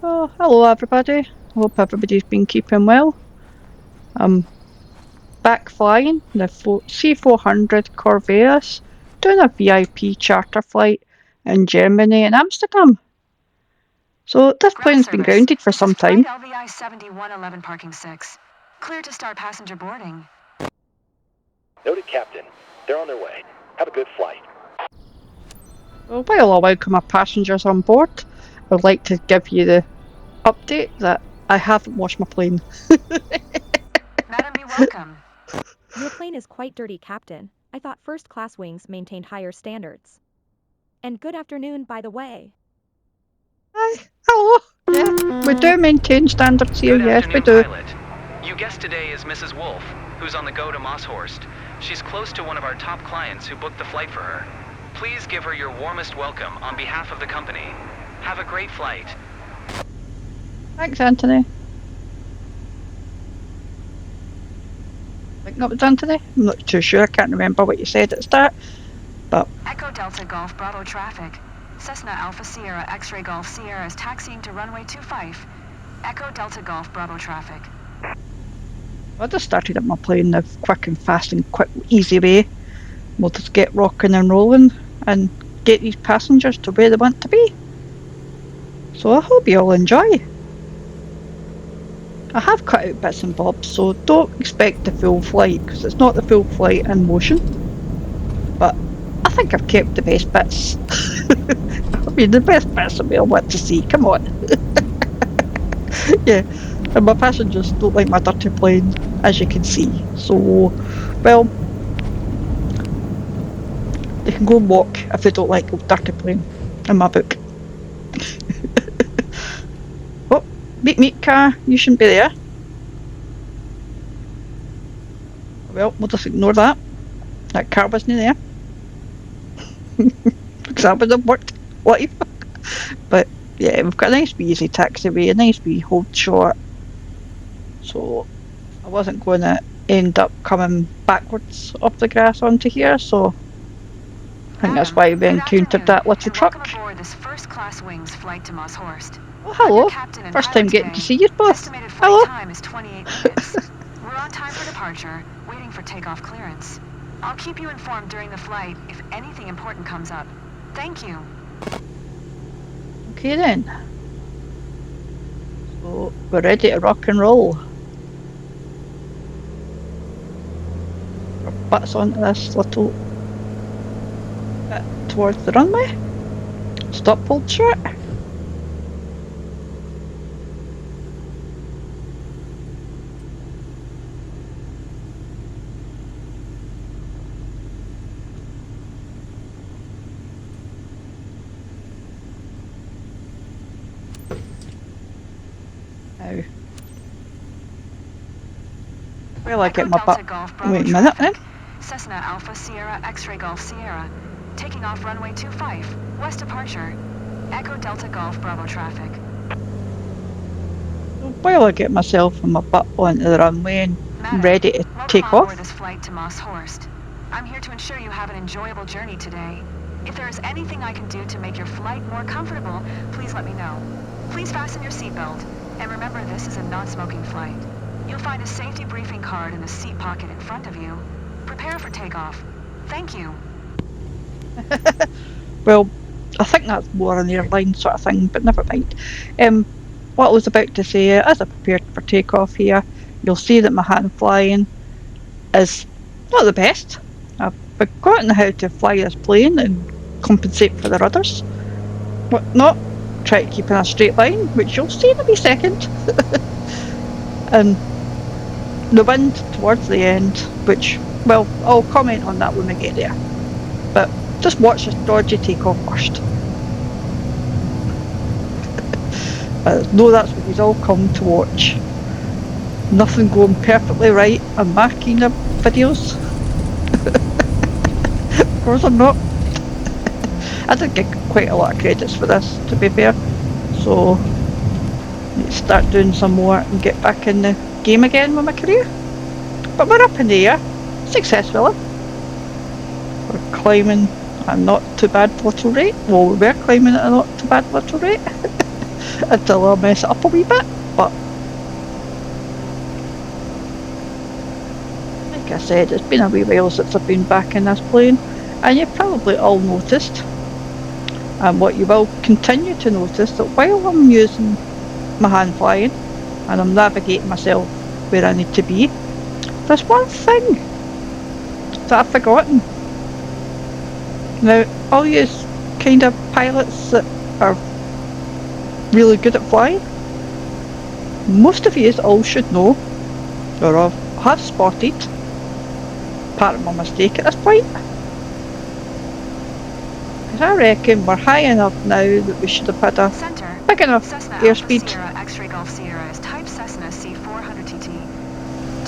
So, hello everybody. Hope everybody's been keeping well. I'm back flying the C400 Corvallis, doing a VIP charter flight in Germany and Amsterdam. So this plane's been grounded for some time. LVI 7111 parking 6. Clear to start passenger boarding. Noted, Captain. They're on their way. Have a good flight. Well, while I welcome our passengers on board, I'd like to give you the update that I haven't washed my plane. Madam, be welcome. Your plane is quite dirty, Captain. I thought first-class wings maintained higher standards. And good afternoon, by the way. Hi, hello. Yeah, we do maintain standards here, yes we do. Pilot. You guessed today is Mrs. Wolf, who's on the go to Mosshorst. She's close to one of our top clients who booked the flight for her. Please give her your warmest welcome on behalf of the company. Have a great flight. Thanks, Anthony. Think that was Anthony? I'm not too sure, I can't remember what you said at the start. But Echo Delta Golf Bravo traffic. Cessna Alpha Sierra X-Ray Golf Sierra is taxiing to runway 25. Echo Delta Golf Bravo traffic. I just started up my plane the quick and fast and quick, easy way. We'll just get rocking and rolling and get these passengers to where they want to be. So I hope you all enjoy. I have cut out bits and bobs, so don't expect the full flight, because it's not the full flight in motion. But I think I've kept the best bits. I mean, the best bits that we all want to see, come on. Yeah, and my passengers don't like my dirty plane, as you can see. So, well, they can go and walk if they don't like a dirty plane, in my book. Oh, meet car, you shouldn't be there. Well, we'll just ignore that. That car wasn't there. Because that would have worked live. But yeah, we've got a nice wee easy taxiway, a nice wee hold short. So I wasn't going to end up coming backwards up the grass onto here, so I think that's why we encountered that little truck. Welcome aboard this first-class wings flight to Mosshorst. Oh, hello. First time getting to see you both. Estimated flight Hello. time is 28 minutes. We're on time for departure, waiting for takeoff clearance. I'll keep you informed during the flight if anything important comes up. Thank you. Okay then. So we're ready to rock and roll. Our butts onto this little bit towards the runway. Stop hold short. Now, well, I get my butt. Wait a minute then. Cessna Alpha Sierra X-Ray Golf Sierra. Taking off runway 25. West departure. Echo Delta Golf Bravo traffic. While I get myself and my butt onto the runway and Madam, ready to take welcome aboard off. this flight to Mosshorst. I'm here to ensure you have an enjoyable journey today. If there is anything I can do to make your flight more comfortable, please let me know. Please fasten your seatbelt. And remember, this is a non-smoking flight. You'll find a safety briefing card in the seat pocket in front of you. Prepare for takeoff. Thank you. Well, I think that's more an airline sort of thing, but never mind. What I was about to say, as I prepared for takeoff here, you'll see that my hand flying is not the best. I've forgotten how to fly this plane and compensate for the rudders. What not? Try to keep in a straight line, which you'll see in a wee second. And the wind towards the end, which, well, I'll comment on that when we get there. But just watch this dodgy takeoff first. No, that's what you've all come to watch. Nothing going perfectly right on my kind of videos. Of course I'm not. I did get quite a lot of credits for this, to be fair. So, I need to start doing some more and get back in the game again with my career. But we're up in the air, successfully. We're climbing at a not too bad little rate. Well, we were climbing at a not too bad little rate. until I mess it up a wee bit, but like I said, it's been a wee while since I've been back in this plane, and you've probably all noticed, and what you will continue to notice, that while I'm using my hand flying and I'm navigating myself where I need to be, there's one thing that I've forgotten. Now, all you kind of pilots that are really good at flying, most of you all should know, or have spotted, part of my mistake at this point. Because I reckon we're high enough now that we should have had a Center. big enough Cessna airspeed. Alpha Sierra X-Ray Golf Sierra is type Cessna C400 TT.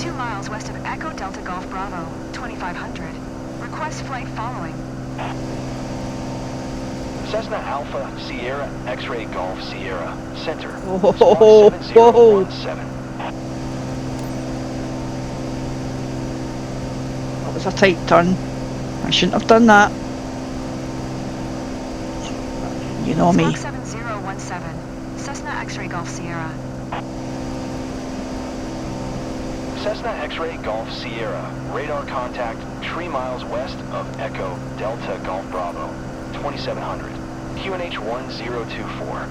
2 miles west of Echo Delta Golf Bravo, 2500. Request flight following. Cessna Alpha Sierra X-Ray Golf Sierra Center. Whoa, Squawk whoa. 7017. That was a tight turn. I shouldn't have done that. You know me. Squawk 7017. Cessna X-Ray Golf Sierra. Cessna X-Ray Golf Sierra. Radar contact 3 miles west of Echo Delta Golf Bravo, 2700. QNH 1024.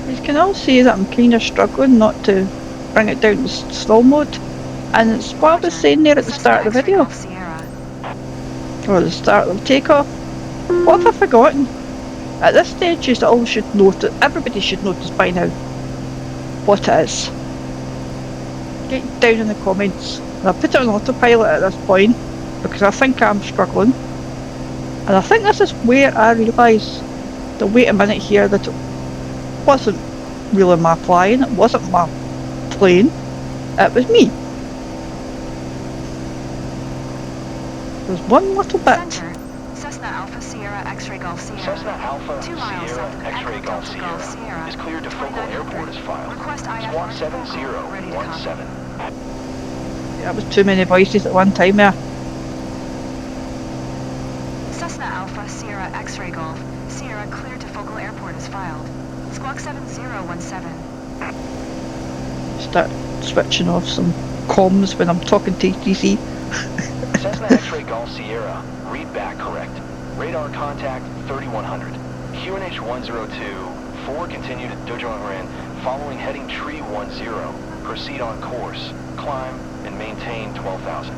You can all see that I'm kind of struggling not to bring it down to slow mode, and it's what I was saying there at the start of the video, or the start of the takeoff. What have I forgotten? At this stage, you all should notice, everybody should notice by now what it is. Get down in the comments. And I put it on autopilot at this point because I think I'm struggling, and I think this is where I realise that wait a minute here, that it wasn't really my flying, it wasn't my plane, it was me. There's one little bit. Center. Cessna Alpha Sierra X-Ray Golf Sierra. Cessna Alpha 2 miles Sierra south of X-Ray Echo Golf Delta Sierra Golf Sierra. is cleared to Focal 2900. Airport as filed. Request Squawk IFR 7017. That was too many voices at one time there. Cessna Alpha Sierra X-Ray Golf Sierra cleared to Focal Airport as filed. Squawk 7017. Start switching off some comms when I'm talking to TTC. Cessna X-Ray Golf Sierra, read back correct. Radar contact 3100. QNH 102. Continue to Dojoran following heading tree 10. Proceed on course. Climb and maintain 12,000.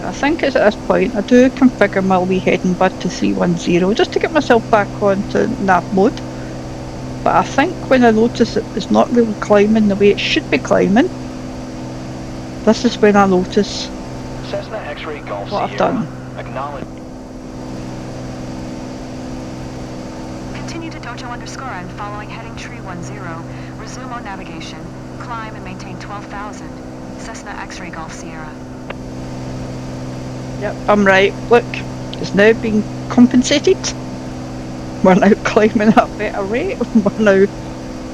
I think it's at this point I do configure my wee heading bud to 310 just to get myself back onto nav mode. But I think when I notice that it's not really climbing the way it should be climbing, this is when I notice Cessna X-Ray Golf what I've Sierra. done. Acknowledge. Continue to Dojo _ and following heading tree 10. Resume on navigation. Climb and maintain 12,000. Cessna X-Ray Golf Sierra. Yep, I'm right. Look, it's now being compensated. We're now climbing at a better rate. We're now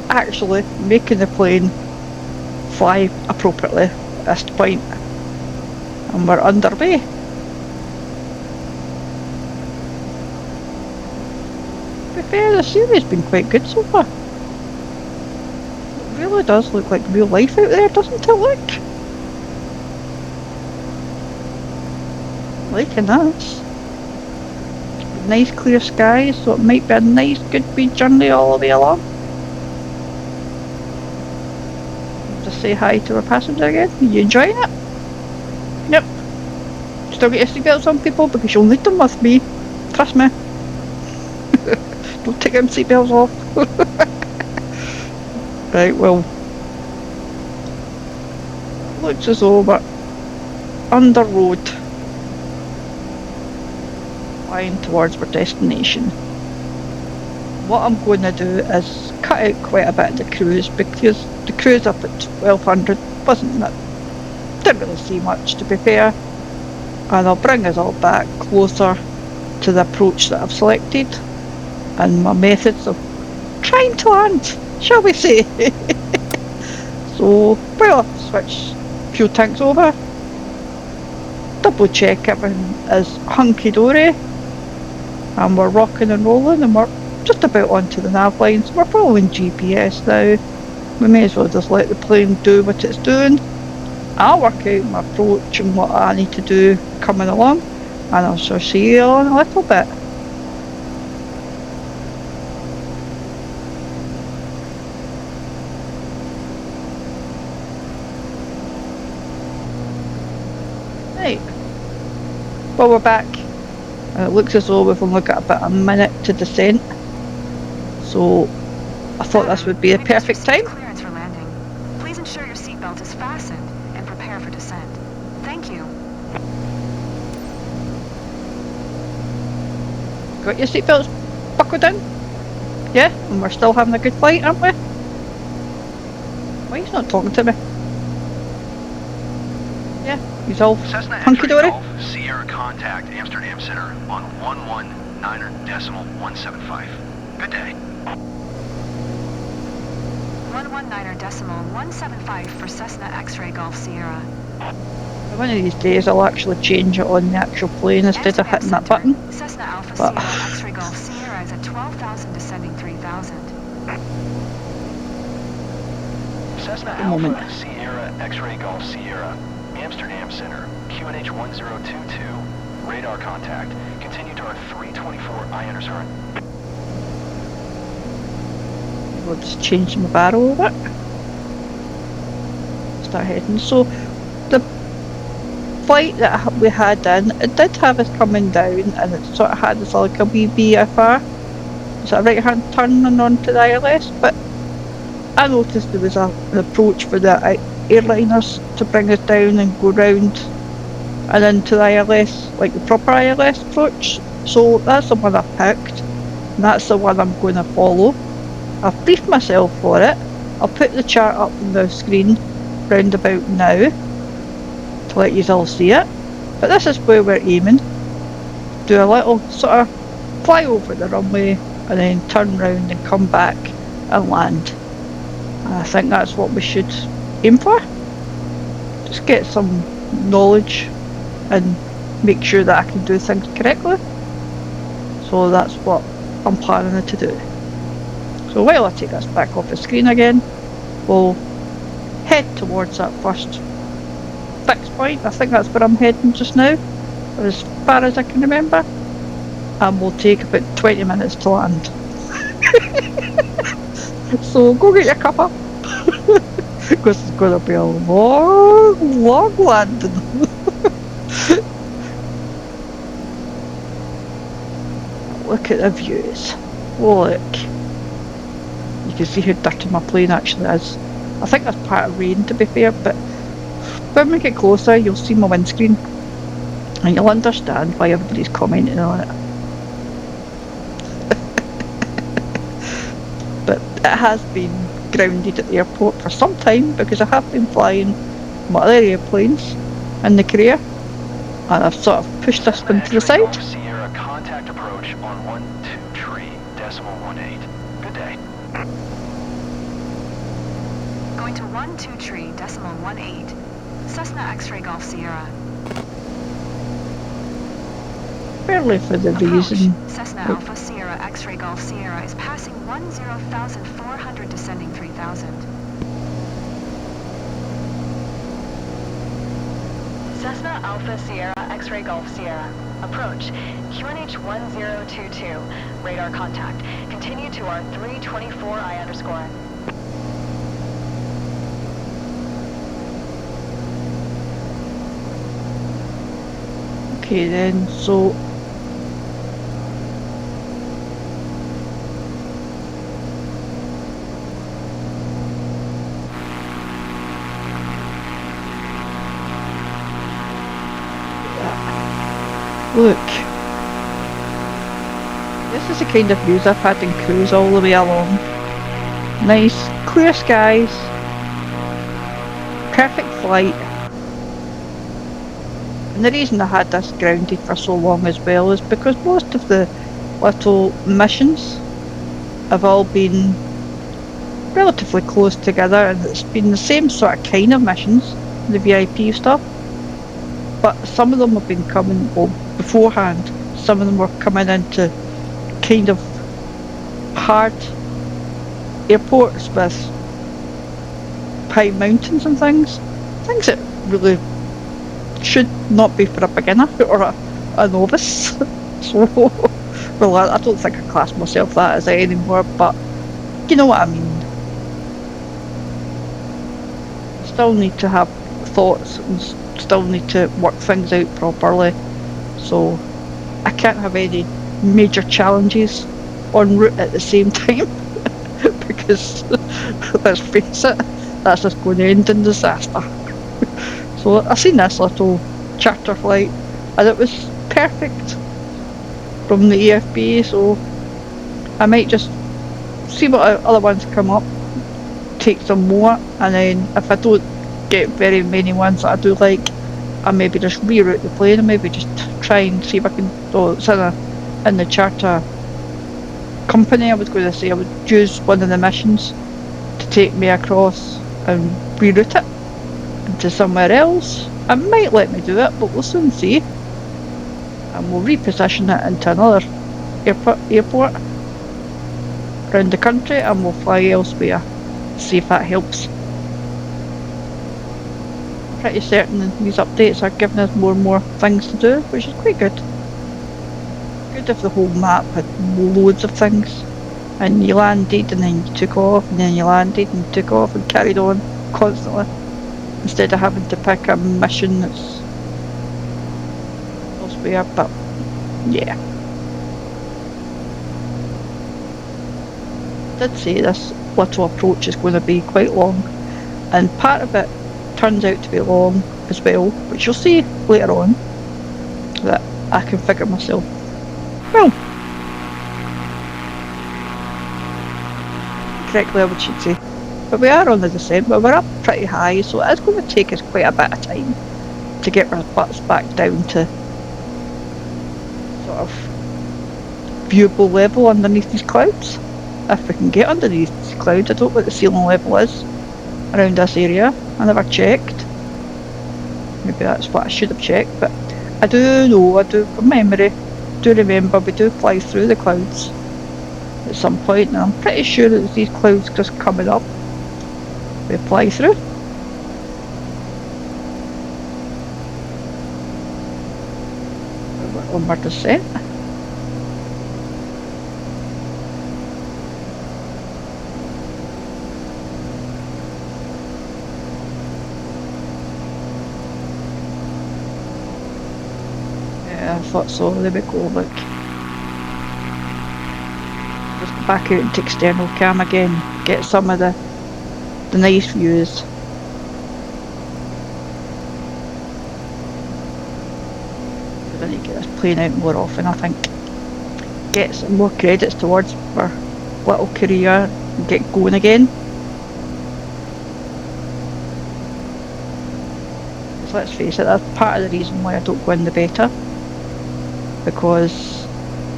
actually making the plane fly appropriately at this point. And we're underway. To be fair, the series has been quite good so far. It really does look like real life out there, doesn't it? Look. Liking this. Nice clear skies, so it might be a nice good wee journey all the way along. Just say hi to our passenger again. Are you enjoying it? Yep. Still get your seatbelts on, people, because you'll need them with me. Trust me. Don't take them seatbelts off. Right, well. Looks as though we're under road. Flying towards our destination. What I'm going to do is cut out quite a bit of the cruise, because the cruise up at 1200 wasn't that, didn't really see much, to be fair, and I'll bring us all back closer to the approach that I've selected and my methods of trying to land, shall we say. So we'll switch fuel tanks over, double check everything is hunky dory, and we're rocking and rolling, and we're just about onto the nav lines. We're following GPS now. We may as well just let the plane do what it's doing. I'll work out my approach and what I need to do coming along, and I'll sure see you all in a little bit. Right, well, we're back, and it looks as though we've only got about a minute to descent, so I thought this would be a perfect time. Clearance for landing. Please ensure your seatbelt is fastened and prepare for descent. Thank you. Got your seatbelts buckled in? Yeah, and we're still having a good flight, aren't we? Why he's not talking to me? Yeah, he's all Cessna hunky-dory. X-ray Golf, Sierra contact Amsterdam Center on 119.175. Good day. 119.175 for Cessna X-ray Golf Sierra. One of these days I'll actually change it on the actual plane instead of hitting that button. Cessna Alpha But Sierra X-ray Golf Sierra is at 12,000 descending 3,000. Cessna a moment. Alpha Sierra X-ray Golf Sierra, Amsterdam Center, QNH 1022, radar contact. Continue to our 324 I underscore. we'll just change my barrel a bit. Start heading. So the flight that we had in, it did have us coming down, and it sort of had us like a wee BFR, sort of right hand turning onto the ILS, but I noticed there was an approach for the airliners to bring us down and go round and into the ILS, like the proper ILS approach. So that's the one I picked, and that's the one I'm going to follow. I've briefed myself for it. I'll put the chart up on the screen round about now to let you all see it. But this is where we're aiming. Do a little sort of fly over the runway and then turn round and come back and land. And I think that's what we should aim for. Just get some knowledge and make sure that I can do things correctly. So that's what I'm planning to do. So while I take this back off the screen again, we'll head towards that first fixed point. I think that's where I'm heading just now, as far as I can remember. And we'll take about 20 minutes to land. So go get your cuppa, because it's going to be a long, long landing. Look at the views. Look. You can see how dirty my plane actually is. I think that's part of rain, to be fair, but when we get closer you'll see my windscreen and you'll understand why everybody's commenting on it. But it has been grounded at the airport for some time because I have been flying my other airplanes in the career, and I've sort of pushed this one to the side. Sierra contact approach on 123.18. Good day. Going to 123.18. Cessna X-ray Golf Sierra. Barely for the Approach. reason. Cessna Alpha Sierra X-ray Golf Sierra is passing 10,400 descending 3,000. Cessna Alpha Sierra X-ray Golf Sierra. Approach. QNH 1022. Radar contact. Continue to our 324 I underscore. Okay then, so look, this is the kind of views I've had in cruise all the way along. Nice, clear skies, perfect flight. And the reason I had this grounded for so long as well is because most of the little missions have all been relatively close together, and it's been the same sort of kind of missions, the VIP stuff. But some of them have been coming beforehand. Some of them were coming into kind of hard airports with high mountains and things that really should not be for a beginner or a novice. So, well, I don't think I class myself that as anymore, but you know what I mean. I still need to have thoughts and still need to work things out properly, so I can't have any major challenges en route at the same time because let's face it, that's just going to end in disaster. So I seen this little charter flight and it was perfect from the EFB, so I might just see what other ones come up, take some more, and then if I don't get very many ones that I do like, I maybe just reroute the plane and maybe just try and see if I can, it's in the charter company, I was going to say I would use one of the missions to take me across and reroute it into somewhere else. It might let me do it, but we'll soon see. And we'll reposition it into another airport around the country and we'll fly elsewhere. See if that helps. Pretty certain these updates are giving us more and more things to do, which is quite good. Good if the whole map had loads of things and you landed and then you took off and then you landed and you took off and carried on constantly instead of having to pick a mission that's elsewhere, but yeah. I did say this little approach is going to be quite long, and part of it turns out to be long as well, which you'll see later on that I can figure myself well correctly, I should say. But we are on the descent, but we're up pretty high, so it is going to take us quite a bit of time to get our butts back down to sort of viewable level underneath these clouds. If we can get underneath these clouds. I don't know what the ceiling level is around this area. I never checked. Maybe that's what I should have checked, but I do know, I do from memory, do remember we do fly through the clouds at some point, and I'm pretty sure it's these clouds just coming up we fly through. We're on our descent. I thought so. There we go, look. Just go back out into external cam again, get some of the nice views. I need to get this plane out more often, I think. Get some more credits towards our little career and get going again. Because let's face it, that's part of the reason why I don't go in the beta. Because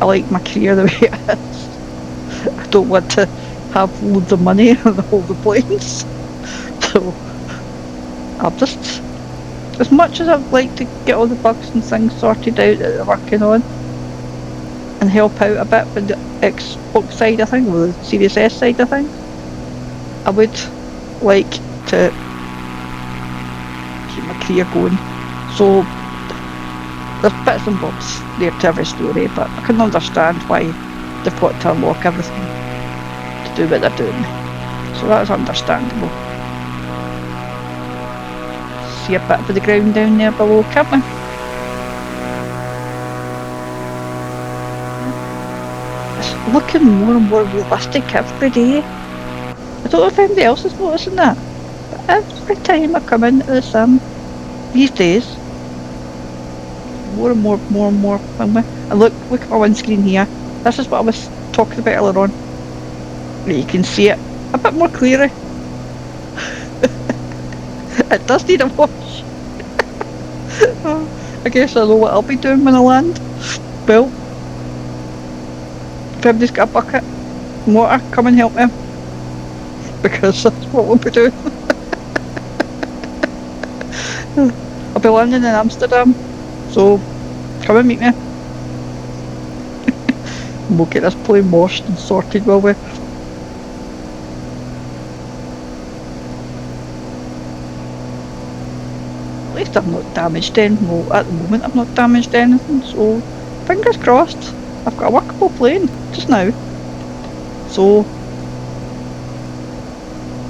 I like my career the way it is. I don't want to have loads of money on all the planes. So I'll just, as much as I'd like to get all the bugs and things sorted out that they're working on and help out a bit with the Xbox side of things, or the Series S side of things, I would like to keep my career going. So there's bits and bobs there to every story, but I can understand why they've got to unlock everything to do what they're doing. So that's understandable. See a bit of the ground down there below, can't we? It's looking more and more realistic every day. I don't know if anybody else is noticing that, but every time I come into the sim these days, more and more, and look at my windscreen here. This is what I was talking about earlier on. You can see it a bit more clearly. It does need a wash. I guess I know what I'll be doing when I land. Well, if everybody's got a bucket and water, come and help me. Because that's what we'll be doing. I'll be landing in Amsterdam. So, come and meet me. And we'll get this plane washed and sorted, will we? At least I've not damaged anything. Well, at the moment I've not damaged anything, so fingers crossed. I've got a workable plane just now. So,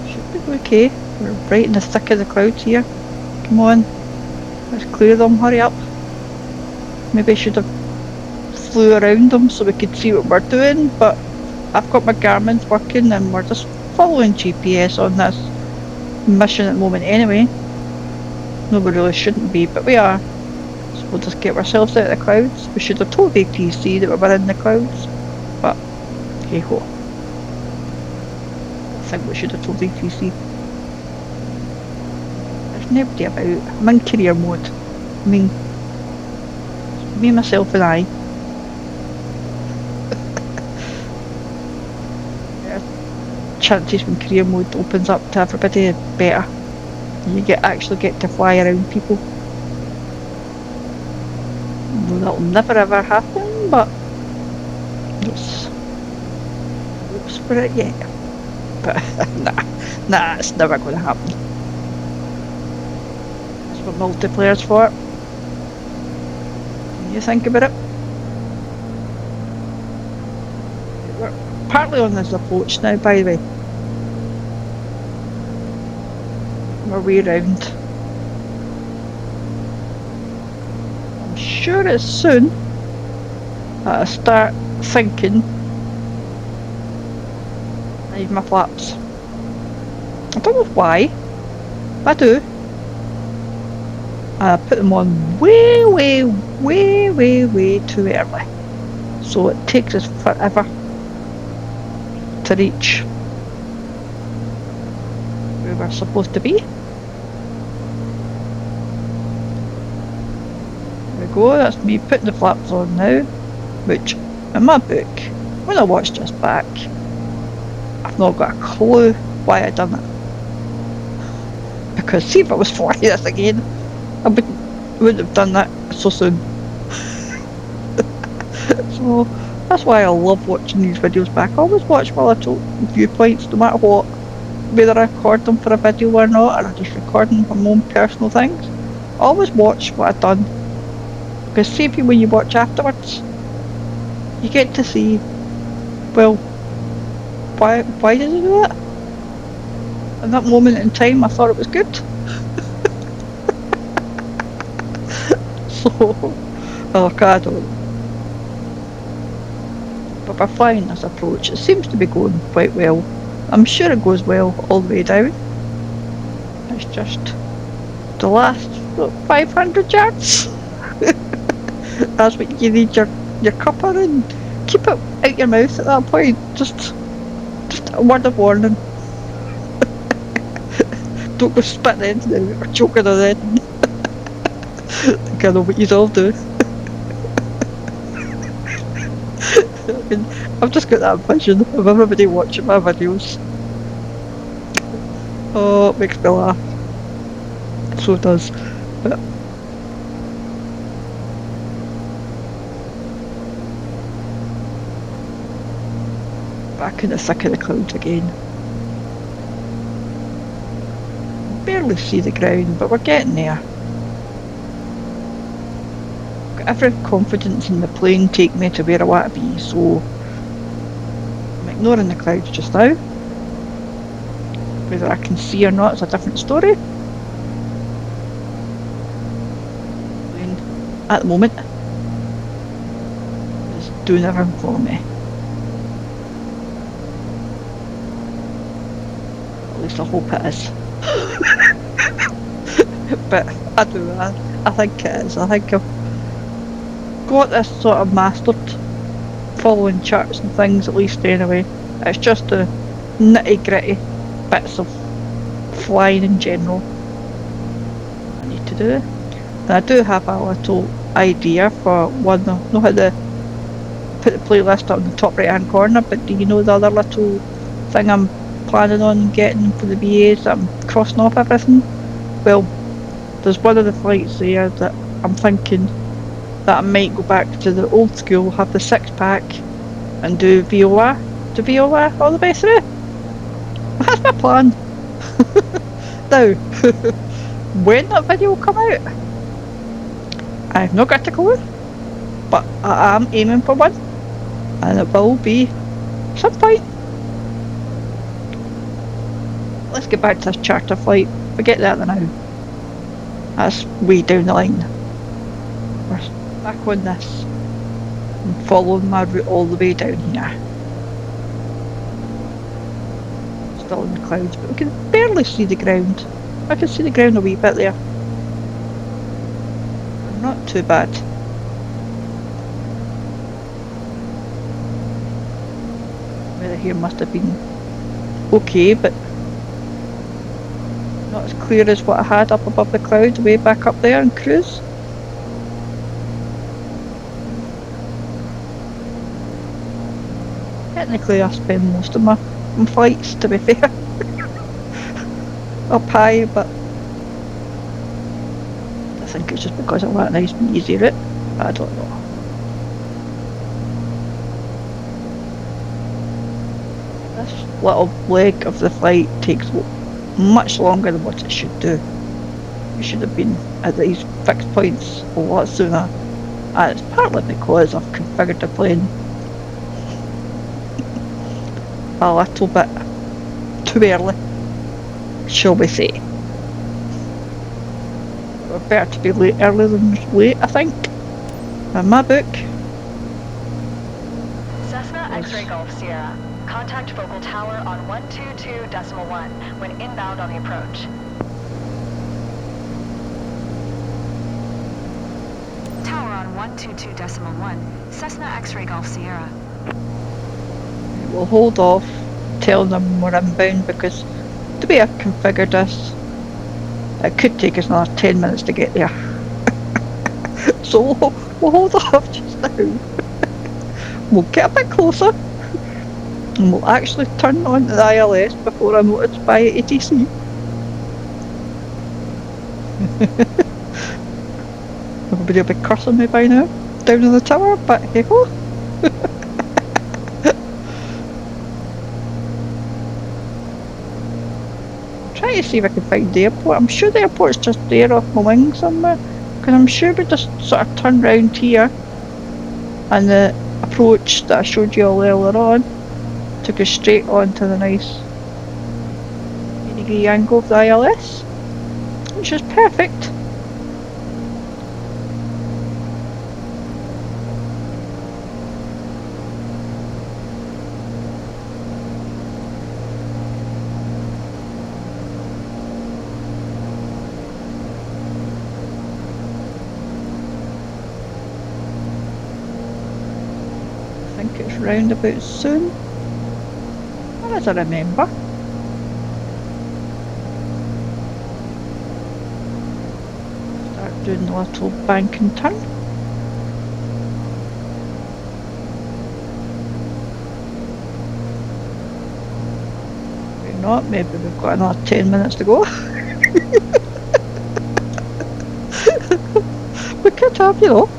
should be okay. We're right in the thick of the clouds here. Come on, let's clear them, hurry up. Maybe I should have flew around them so we could see what we're doing, but I've got my Garmin's working and we're just following GPS on this mission at the moment anyway. No, we really shouldn't be, but we are. So we'll just get ourselves out of the clouds. We should have told ATC that we were in the clouds, but hey ho. I think we should have told ATC. There's nobody about. I'm in career mode. I mean, me, myself and I. Chances when career mode opens up to everybody are better. You actually get to fly around people. Well, that'll never ever happen, but let's hope for it yet. But nah, it's never going to happen. That's what multiplayer's for. When you think about it. We're partly on this approach now, by the way. Our way round. I'm sure it's soon that I start thinking I need my flaps. I don't know why, but I do. I put them on way too early. So it takes us forever to reach where we're supposed to be. There we go, that's me putting the flaps on now, which in my book, when I watched this back, I've not got a clue why I done it. Because see if I was flying this again, I wouldn't have done that so soon. So that's why I love watching these videos back. I always watch my little viewpoints no matter what. Whether I record them for a video or not, or I just record them for my own personal things. I always watch what I've done. Because see if when you watch afterwards, you get to see, well, why did I do that? At that moment in time I thought it was good. So, well, I don't know. But by flying this approach, it seems to be going quite well. I'm sure it goes well all the way down. It's just the last 500 yards. That's what you need your cuppa in. Keep it out your mouth at that point. Just a word of warning. Don't go spitting into it or choking on it. I think I know what you all do. I've just got that vision of everybody watching my videos. Oh, it makes me laugh. So it does. But back in the thick of the clouds again. Barely see the ground, but we're getting there. Got every confidence in the plane take me to where I want to be, so I'm ignoring the clouds just now. Whether I can see or not is a different story. And at the moment, it's doing everything for me. At least I hope it is. But I think it is. I think I've got this sort of mastered, following charts and things at least anyway. It's just the nitty gritty bits of flying in general I need to do. And I do have a little idea for one. I know how to put the playlist up in the top right hand corner, but do you know the other little thing I'm planning on getting for the BAs that I'm crossing off everything? Well, there's one of the flights there that I'm thinking that I might go back to the old school, have the 6-pack, and do VOA, all the way through. That's my plan. Now, when that video will come out, I've not got a clue, but I am aiming for one, and it will be some point. Let's get back to this charter flight. Forget that now. That's way down the line. We're back on this. I'm following my route all the way down here. Still in the clouds, but we can barely see the ground. I can see the ground a wee bit there. Not too bad. Weather here must have been okay, but not as clear as what I had up above the clouds way back up there in cruise. Technically I spend most of my flights, to be fair, up high, but I think it's just because I want a nice and easy route. I don't know. This little leg of the flight takes much longer than what it should do. We should have been at these fixed points a lot sooner, and it's partly because I've configured the plane a little bit too early, shall we say. We're better to be late early than late, I think, in my book. Cessna X-Ray Golf Sierra. Contact focal tower on 122.1 when inbound on the approach. Tower on 122.1. Cessna X-Ray Golf Sierra. We'll hold off telling them we're inbound because the way I've configured this, it could take us another 10 minutes to get there. So we'll hold off just now. We'll get a bit closer and we'll actually turn on the ILS before I'm noticed by ATC. Everybody will be cursing me by now, down in the tower, but hey ho. Trying to see if I can find the airport. I'm sure the airport's just there off my wing somewhere, because I'm sure we just sort of turned round here and the approach that I showed you all earlier on took us straight on to the nice 90-degree angle of the ILS, which is perfect. I think it's round about soon, as I remember. Start doing the little bank and turn. Maybe not, maybe we've got another 10 minutes to go. We could have, you know.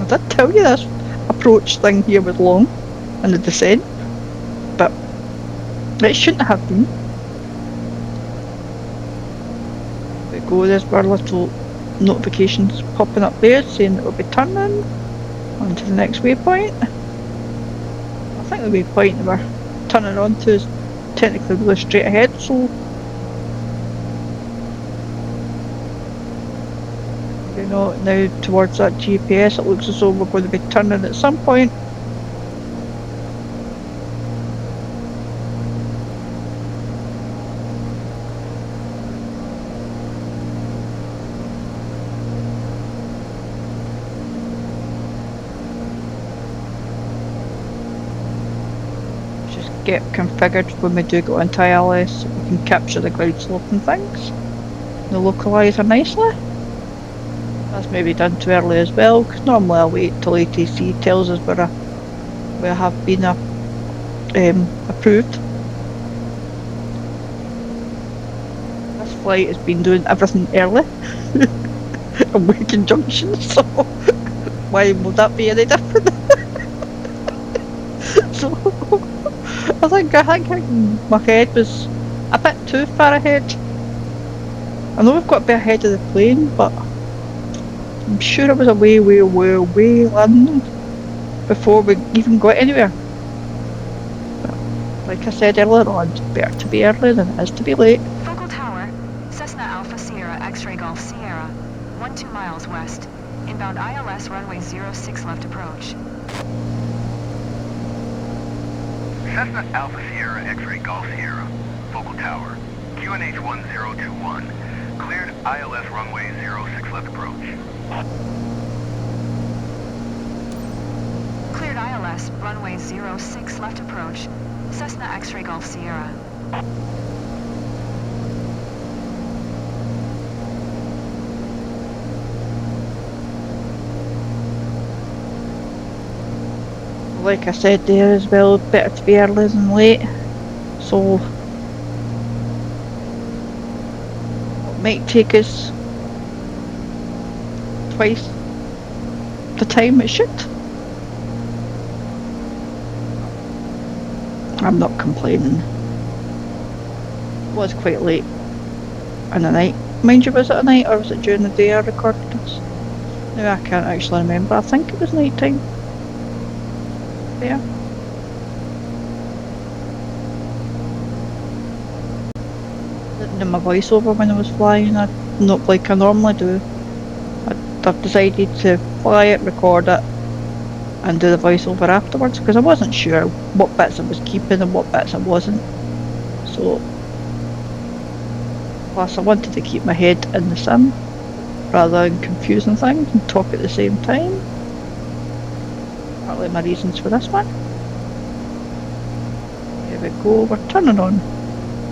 I did tell you this approach thing here was long and the descent, but it shouldn't have been. There we go, there's our little notifications popping up there saying that we'll be turning on to the next waypoint. I think the waypoint that we're turning on to is technically really straight ahead, so you know, now towards that GPS it looks as though we're going to be turning at some point. Just get configured when we do go into ILS so we can capture the ground slope and things. The localizer nicely. That's maybe done too early as well, because normally I'll wait till ATC tells us we have been approved. This flight has been doing everything early in Waking Junction, so why would that be any different? So I think my head was a bit too far ahead. I know we've got to be ahead of the plane, but I'm sure it was a way landing before we even got anywhere. But like I said earlier on, it's better to be early than it is to be late. Focal Tower, Cessna Alpha Sierra X-Ray Golf Sierra, 12 miles west. Inbound ILS runway 06 left approach. Cessna Alpha Sierra X-Ray Golf Sierra, Focal Tower, QNH 1021, cleared ILS runway 06 left approach. Cleared ILS runway 06 left approach. Cessna X-Ray Golf Sierra. Like I said there as well, better to be early than late. So it might take us twice the time it should. I'm not complaining. It was quite late in the night. Mind you, was it at night or was it during the day I recorded this? No, I can't actually remember. I think it was night time. Yeah. Listening to my voiceover when I was flying, not like I normally do. I've decided to fly it, record it, and do the voiceover afterwards because I wasn't sure what bits I was keeping and what bits I wasn't. So, plus I wanted to keep my head in the sim rather than confusing things and talk at the same time. Partly my reasons for this one. Here we go, we're turning on.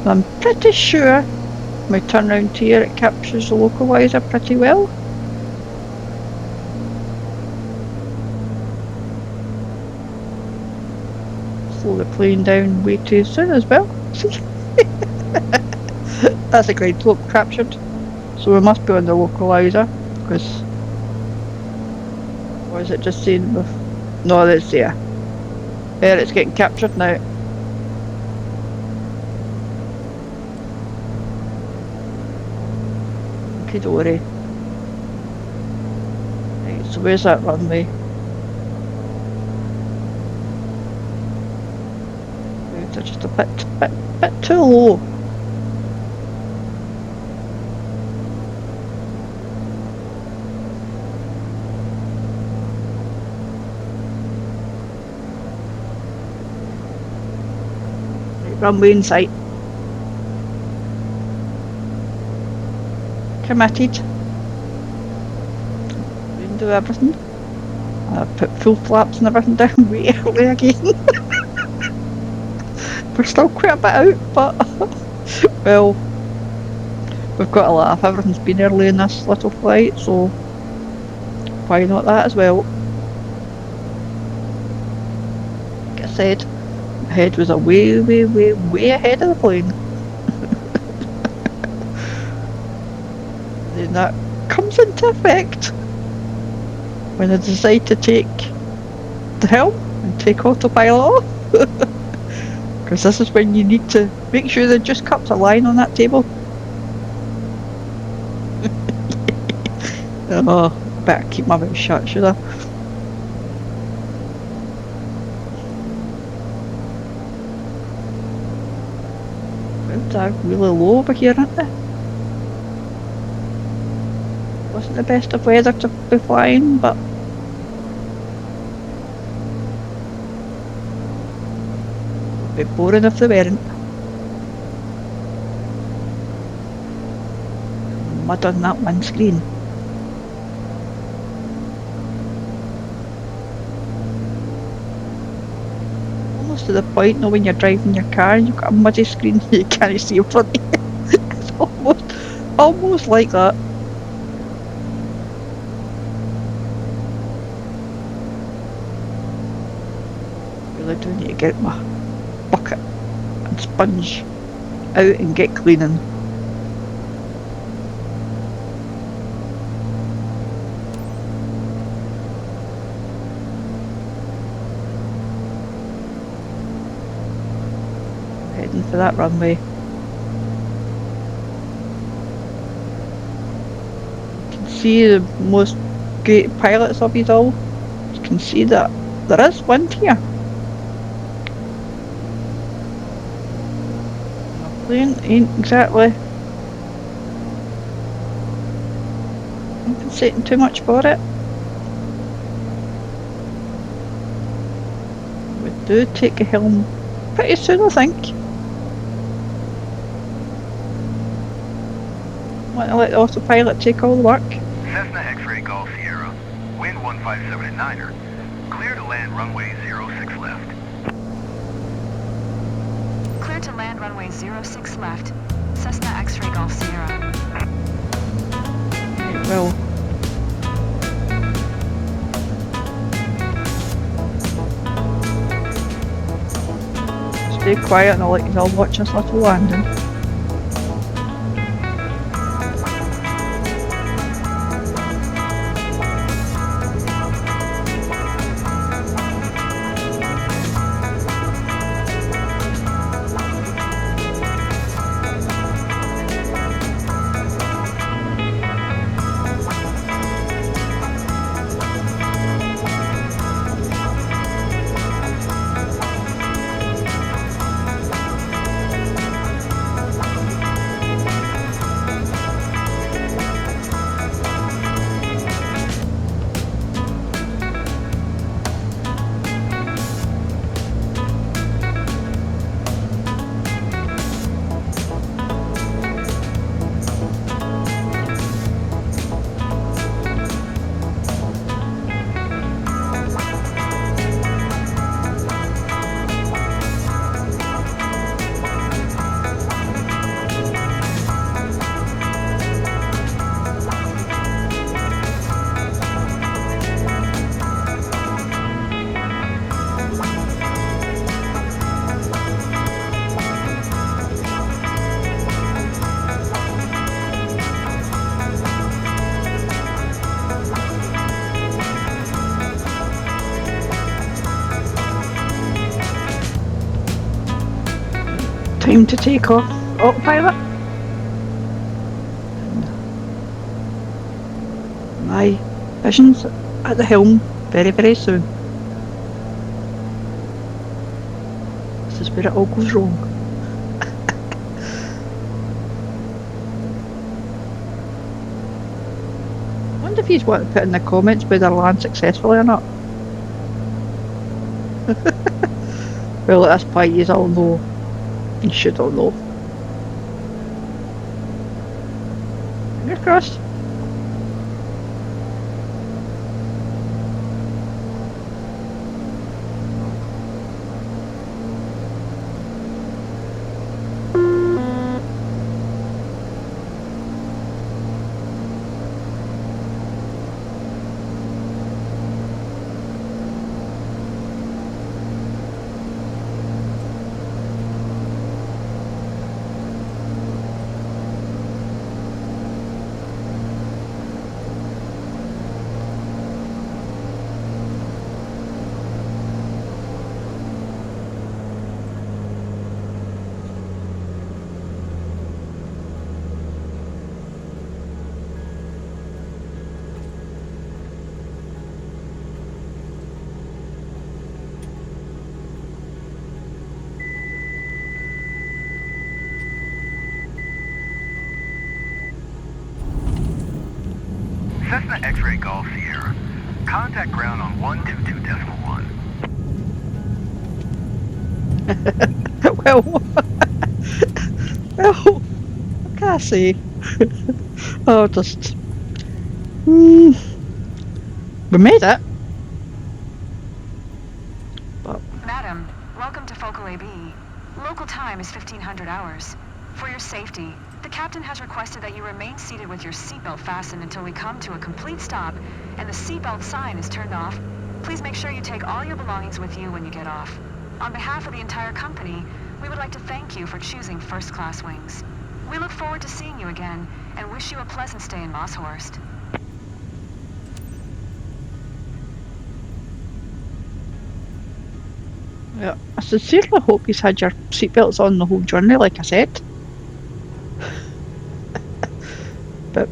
I'm pretty sure my turn round here it captures the localizer pretty well. Slow the plane down way too soon as well. That's a great slope captured. So we must be on the localizer because, or is it just saying with, no, it's there. There, it's getting captured now. Okay, don't worry. Right, so where's that runway? They're just a bit too low. Right, runway in sight. Committed. Didn't do everything. I put full flaps and everything down way early again. We're still quite a bit out, but well, we've got a laugh. Everything's been early in this little flight, so why not that as well? Like I said, my head was a way ahead of the plane. Then that comes into effect when I decide to take the helm and take autopilot off. Because this is when you need to make sure there just cups a line on that table. Oh, better keep my mouth shut, should I? Winds are really low over here, aren't they? Wasn't the best of weather to be flying, but it'd be boring if they weren't. Mud on that windscreen. Almost to the point now when you're driving your car and you've got a muddy screen you can't see in front of you. It's almost like that. Really do need to get my bucket and sponge out and get cleaning. Heading for that runway. You can see the most great pilots of you all. You can see that there is wind here. My plane ain't exactly compensating too much for it. We do take a helm pretty soon, I think. Want to let the autopilot take all the work. Cessna X-Ray Golf Sierra, wind 157 at 9er. Clear to land runway 06 left. Clear to land runway 06 left. Cessna X-Ray Golf Sierra. Right, well. Stay quiet and I'll let you all watch this little landing. Time to take off autopilot. My vision's at the helm very, very soon. This is where it all goes wrong. I wonder if you want to put in the comments whether I land successfully or not. Well, at this point you all know. You should all know. Fingers crossed. Cessna X-Ray Golf Sierra. Contact ground on 122.1. Well, what can I say? Oh, just... we made it. But... Madam, welcome to Focal AB. Local time is 1500 hours. For your safety, the captain has requested that you remain seated with your seatbelt fastened until we come to a complete stop and the seatbelt sign is turned off. Please make sure you take all your belongings with you when you get off. On behalf of the entire company, we would like to thank you for choosing first-class wings. We look forward to seeing you again and wish you a pleasant stay in Mosshorst. Yeah, I sincerely hope you've had your seatbelts on the whole journey, like I said. But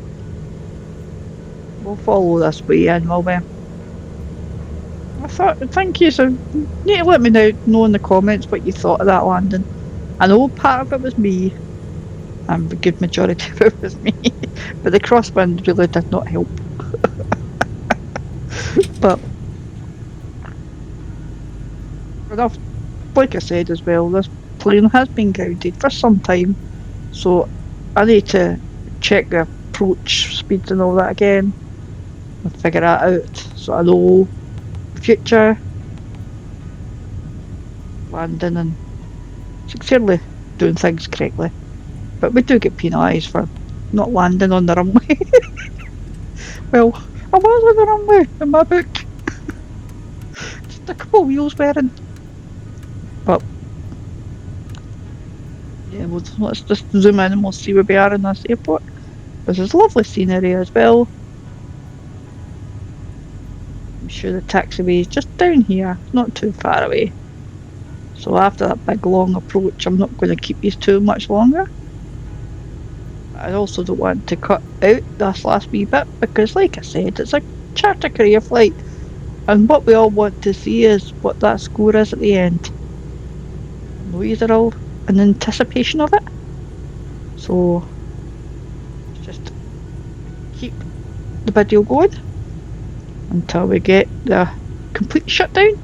we'll follow this way in, will we? I thought, thank you. So, you need to let me know in the comments what you thought of that landing. I know part of it was me, and the good majority of it was me, but the crosswind really did not help. But enough, like I said as well, this plane has been grounded for some time, so I need to check the approach speeds and all that again and figure that out so I know future landing and sincerely doing things correctly. But we do get penalised for not landing on the runway. Well, I was on the runway in my book. Just a couple of wheels wearing. But yeah, let's just zoom in and we'll see where we are in this airport. This is lovely scenery as well. I'm sure the taxiway is just down here, not too far away. So after that big long approach, I'm not going to keep these too much longer. I also don't want to cut out this last wee bit because, like I said, it's a charter career flight, and what we all want to see is what that score is at the end. I know these are all in anticipation of it, so just keep the video going until we get the complete shutdown.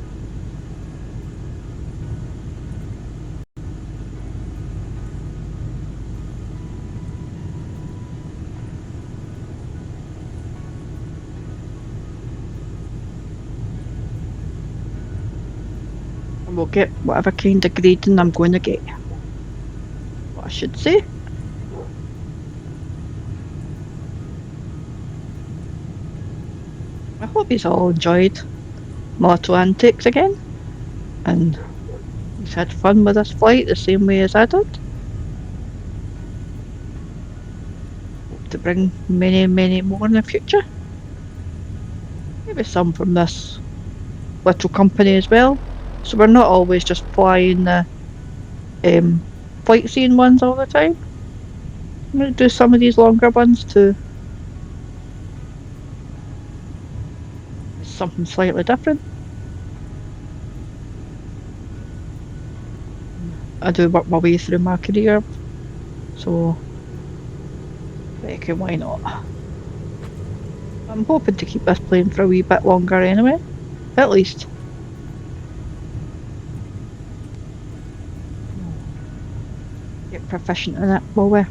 And we'll get whatever kind of grading I'm going to get. What I should say. I hope you've all enjoyed my little antics again, and you've had fun with this flight the same way as I did. Hope to bring many, many more in the future. Maybe some from this little company as well. So we're not always just flying the flight scene ones all the time. I'm going to do some of these longer ones too. Something slightly different. I do work my way through my career, so why not? I'm hoping to keep this plane for a wee bit longer anyway, at least. Get proficient in it, will we?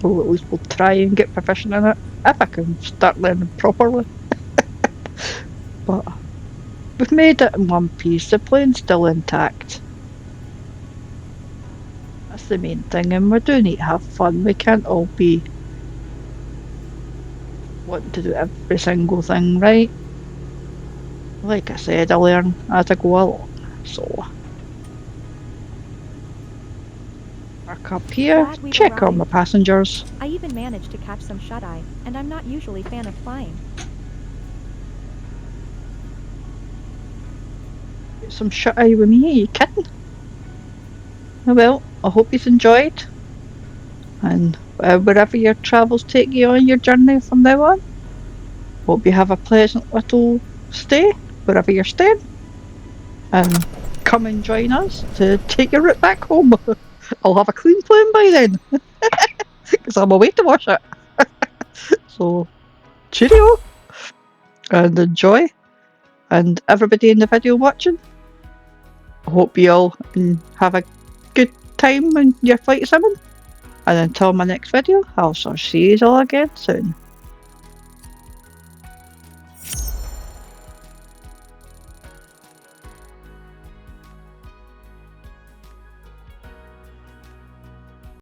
Or at least we'll try and get proficient in it, if I can start learning properly. But we've made it in one piece, the plane's still intact. That's the main thing, and we do need to have fun. We can't all be wanting to do every single thing right. Like I said, I learn as I go along, so. Back up here, check on my passengers. I even managed to catch some shut-eye, and I'm not usually a fan of flying. Get some shut-eye with me, are you kidding? Oh well, I hope you've enjoyed, and wherever your travels take you on your journey from now on, hope you have a pleasant little stay wherever you're staying, and come and join us to take your route back home. I'll have a clean plane by then, because I'm away to wash it. So, cheerio, and enjoy, and everybody in the video watching, I hope you all have a good time in your flight simming, and until my next video, I'll see you all again soon.